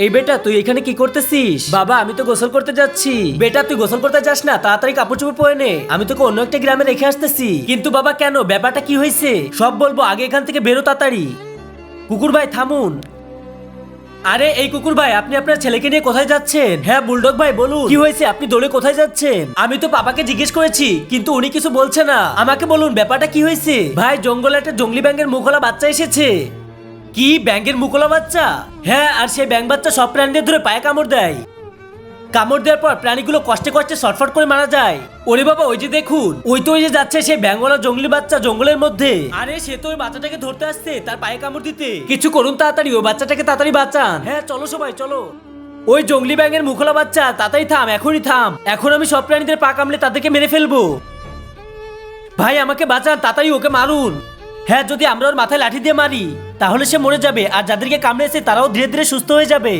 এই বেটা তুই এখানে কি করতেছিস? বাবা আমি তো গোসল করতে যাচ্ছি। বেটা তুই গোসল করতে যাস না, তাড়াতাড়ি কাপড় চোপড় পরে নে, আমি তোকে অন্য একটা গ্রামে রেখে আসতেছি। কিন্তু বাবা কেন, ব্যাপারটা কি হয়েছে সব বলবো, আগে এখান থেকে বেরো তাড়াতাড়ি। কুকুর ভাই থামুন। আরে এই কুকুর ভাই, আপনি আপনার ছেলেকে নিয়ে কোথায় যাচ্ছেন? হ্যাঁ বুলডগ ভাই বলুন, কি হয়েছে, আপনি দৌড়ে কোথায় যাচ্ছেন? আমি তো পাপাকে জিজ্ঞেস করেছি কিন্তু উনি কিছু বলছে না, আমাকে বলুন ব্যাপারটা কি হয়েছে। ভাই জঙ্গলে একটা জঙ্গলি ব্যাঙের মুখোলা বাচ্চা এসেছে। কি ব্যাঙের মুখোলা বাচ্চা? হ্যাঁ, আর সেই ব্যাঙ বাচ্চা সব প্রাণীদের ধরে পায়ে কামড় দেয়। কামড় দেওয়ার পর প্রাণীগুলো কষ্টে কষ্টে ছটফট করে মারা যায়। ওরে বাবা, ওই যে দেখুন, ওই তো ওই যে যাচ্ছে সেই ব্যাঙওয়ালা জঙ্গলি বাচ্চা জঙ্গলের মধ্যে। আরে সে তো ওই বাচ্চাটাকে ধরতে আসছে, তার পায়ে কামড় দিতে। কিছু করুন তাড়াতাড়ি, ওই বাচ্চাটাকে তাড়াতাড়ি বাঁচান। হ্যাঁ চলো সবাই চলো। ওই জঙ্গলি ব্যাঙের মুখোলা বাচ্চা, তাড়াতাড়ি থাম, এখনই থাম, এখন আমি সব প্রাণীদের পা কামড়ে তাদেরকে মেরে ফেলবো। ভাই আমাকে বাঁচান, তাড়াতাড়ি ওকে মারুন। হ্যাঁ, যদি আমরা ওর মাথায় লাঠি দিয়ে মারি তাহলে সে মরে যাবে, আর যাদেরকে কামড়েছে তারাও ধীরে ধীরে সুস্থ হয়ে যাবে।